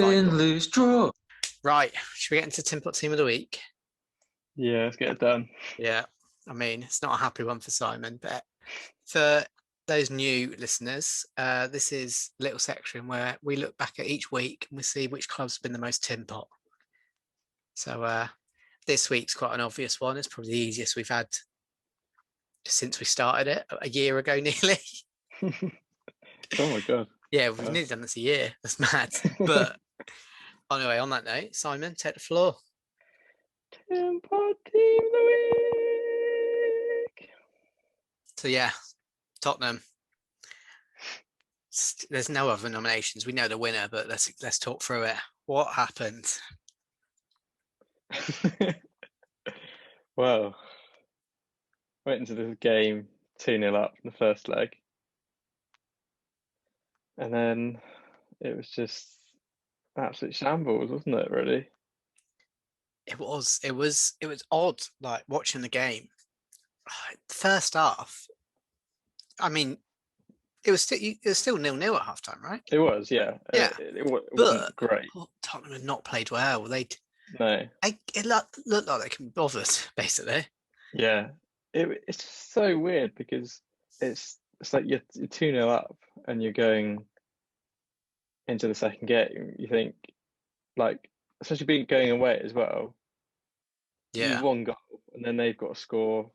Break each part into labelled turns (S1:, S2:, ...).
S1: Win,
S2: Cycle.
S1: lose, draw.
S2: Right, should we get into Tinpot Team of the Week?
S3: Yeah, let's get it done.
S2: Yeah, I mean, it's not a happy one for Simon, but for those new listeners, this is a little section where we look back at each week and we see which club's been the most Tinpot. So this week's quite an obvious one. It's probably the easiest we've had since we started it a year ago nearly.
S3: Oh my god.
S2: Yeah, we've nearly done this a year. That's mad. But anyway, on that note, Simon, take the floor.
S3: Tinpot Team of the Week.
S2: So yeah, Tottenham. There's no other nominations. We know the winner, but let's talk through it. What happened?
S3: Well, went into this game 2-0 up in the first leg. And then it was just absolute shambles, wasn't it, really?
S2: It was odd, like watching the game. First half, I mean, it was still 0-0 at halftime, right?
S3: It was, yeah.
S2: Yeah.
S3: It wasn't great.
S2: Tottenham had not played well.
S3: No.
S2: It looked like they can be bothered, basically.
S3: Yeah. It's just so weird because it's like you're 2-0 up and you're going into the second game. You think, like, especially going away as well.
S2: Yeah.
S3: You've one goal and then they've got to score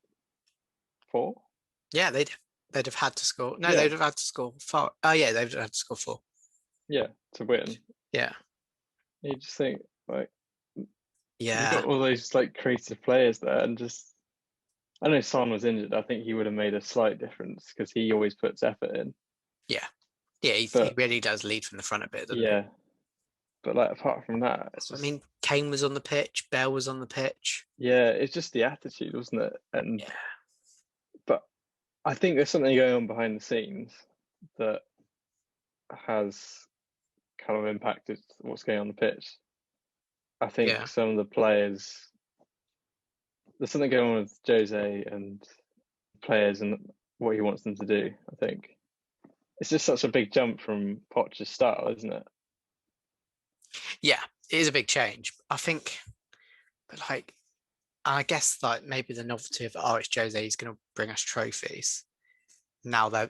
S3: 4.
S2: Yeah, they'd have had to score. No,
S3: Yeah.
S2: they'd have had to score 4. Oh yeah, they'd have had to score 4.
S3: Yeah, to win.
S2: Yeah.
S3: You just think, like,
S2: yeah,
S3: you've got all those like creative players there, and just I know Son was injured. I think he would have made a slight difference because he always puts effort in.
S2: Yeah, he really does lead from the front a bit, doesn't
S3: he? But like apart from that,
S2: I mean, Kane was on the pitch, Bell was on the pitch.
S3: Yeah, it's just the attitude, wasn't it? And but I think there's something going on behind the scenes that has kind of impacted what's going on the pitch. I think some of the players, there's something going on with Jose and players and what he wants them to do. I think it's just such a big jump from Poch's style, isn't it?
S2: Yeah, it is a big change. I think, but like, I guess like maybe the novelty of it's Jose is going to bring us trophies. Now they've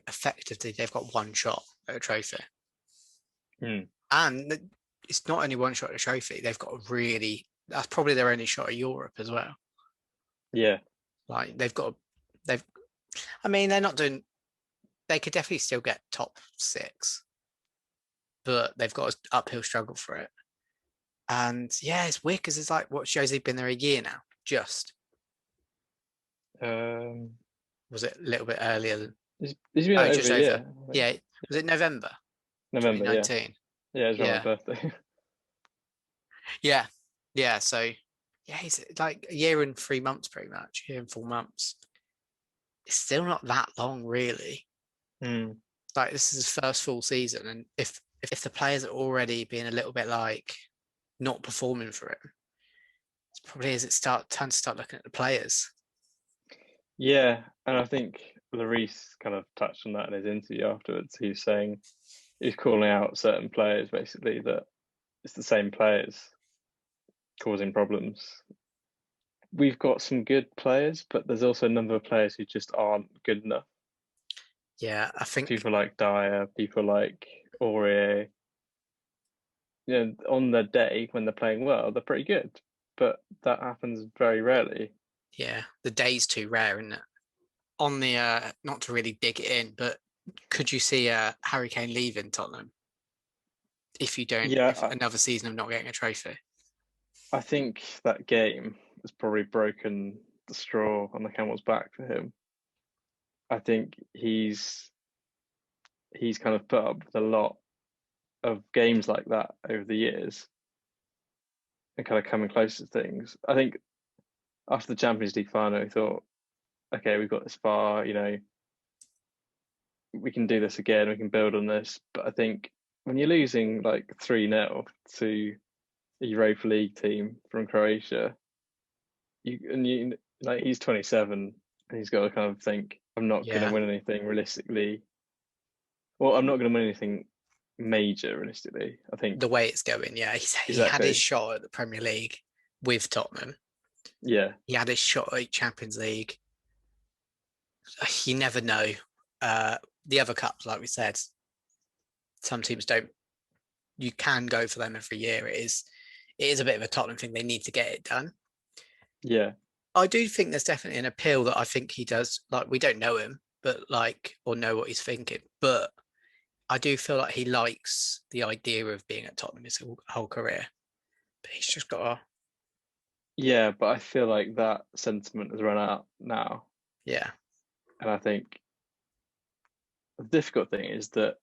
S2: got one shot at a trophy, and it's not only one shot at a trophy. They've got that's probably their only shot at Europe as well.
S3: Yeah,
S2: like I mean, they're not doing. They could definitely still get top 6, but they've got an uphill struggle for it. And yeah, it's weird because it's like, what's Jose been there a year now? Just was it a little bit earlier than?
S3: He's been over a year.
S2: Yeah, was it November?
S3: November,
S2: 2019.
S3: Yeah, it was my birthday.
S2: yeah. So yeah, he's like a year and 3 months, pretty much. A year and 4 months. It's still not that long, really. Like this is his first full season, and if the players are already being a little bit like not performing for him, it's probably as time to start looking at the players. Yeah,
S3: and I think Lloris kind of touched on that in his interview afterwards. He's calling out certain players, basically, that it's the same players causing problems. We've got some good players, but there's also a number of players who just aren't good enough.
S2: Yeah, I think
S3: people like Dyer, people like Aurier, on their day when they're playing well, they're pretty good, but that happens very rarely.
S2: Yeah, the day's too rare, isn't it? On the not to really dig it in, but could you see Harry Kane leaving Tottenham if you don't? Another season of not getting a trophy.
S3: I think that game has probably broken the straw on the camel's back for him. I think he's kind of put up with a lot of games like that over the years and kind of coming close to things. I think after the Champions League final, he thought, okay, we've got this far, we can do this again, we can build on this. But I think when you're losing like 3-0 to a Europa League team from Croatia, he's 27 and he's got to kind of think, I'm not going to win anything realistically. Well, I'm not going to win anything major realistically. I think
S2: the way it's going, yeah. He had his shot at the Premier League with Tottenham.
S3: Yeah.
S2: He had his shot at Champions League. You never know. The other cups, like we said, some teams don't. You can go for them every year. It is a bit of a Tottenham thing. They need to get it done.
S3: Yeah.
S2: I do think there's definitely an appeal that I think he does. Like, we don't know him, but like, or know what he's thinking. But I do feel like he likes the idea of being at Tottenham his whole career. But he's just got to.
S3: Yeah, but I feel like that sentiment has run out now.
S2: Yeah.
S3: And I think the difficult thing is that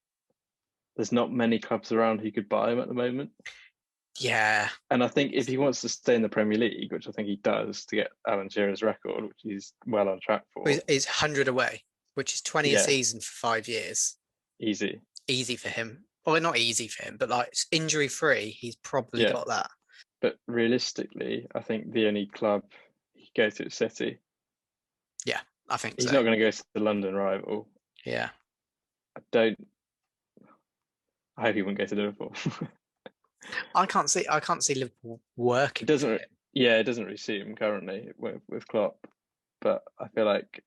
S3: there's not many clubs around who could buy him at the moment.
S2: Yeah.
S3: And I think if he wants to stay in the Premier League, which I think he does to get Alan Shearer's record, which he's well on track for.
S2: He's 100 away, which is 20 a season for 5 years.
S3: Easy.
S2: Easy for him. Well, not easy for him, but like injury free, he's probably got that.
S3: But realistically, I think the only club he goes to is City.
S2: Yeah, I think
S3: he's not going to go to the London rival.
S2: Yeah.
S3: I hope he wouldn't go to Liverpool.
S2: I can't see Liverpool working.
S3: It doesn't really suit him currently with Klopp. But I feel like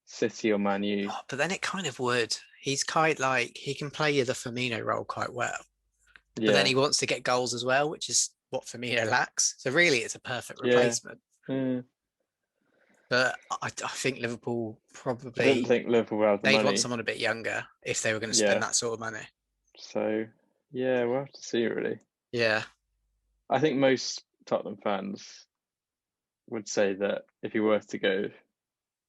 S3: City or Man U.
S2: Oh, but then it kind of would. He's quite like, he can play the Firmino role quite well. Yeah. But then he wants to get goals as well, which is what Firmino lacks. So really, it's a perfect replacement.
S3: Yeah.
S2: But I think Liverpool probably.
S3: I don't think Liverpool have the money.
S2: They'd want someone a bit younger if they were going to spend that sort of money.
S3: So, yeah, we'll have to see, really.
S2: Yeah.
S3: I think most Tottenham fans would say that if he were to go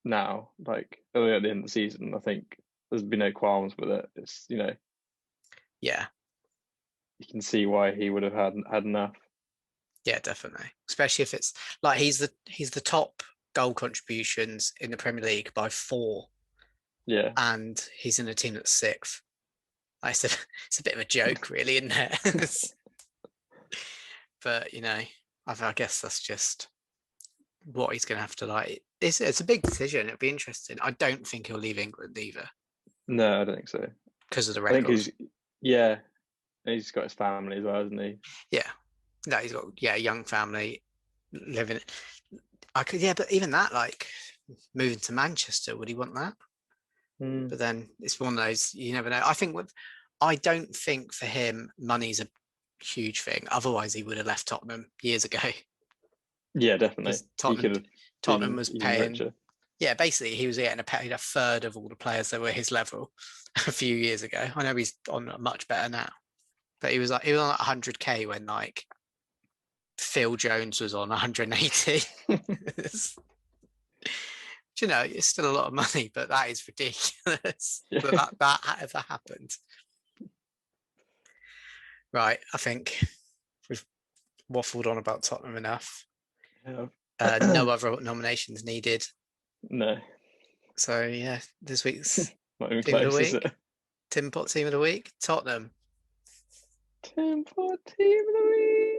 S3: now, like early at the end of the season, I think there'd be no qualms with it. It's,
S2: Yeah.
S3: You can see why he would have had enough.
S2: Yeah, definitely. Especially if it's like he's the top goal contributions in the Premier League by 4.
S3: Yeah.
S2: And he's in a team that's 6th. It's a bit of a joke, really, isn't it? But I guess that's just what he's going to have to like. It's a big decision. It'll be interesting. I don't think he'll leave England either.
S3: No, I don't think so.
S2: Because of the record.
S3: I think he's got his family as well, hasn't he?
S2: Yeah. No, he's got a young family living. But even that, like moving to Manchester, would he want that? But then it's one of those, you never know. I don't think for him money's a huge thing. Otherwise, he would have left Tottenham years ago.
S3: Yeah, definitely.
S2: Tottenham was paying. Richer. Yeah, basically, he was getting paid a third of all the players that were his level a few years ago. I know he's on much better now, but he was on 100k when like Phil Jones was on 180. It's still a lot of money, but that is ridiculous. that ever happened. Right, I think we've waffled on about Tottenham enough. Yeah. No other nominations needed.
S3: No.
S2: So yeah, this week's
S3: Not even close, is it?
S2: Tinpot team of the week, Tottenham.
S3: Tinpot team of the week.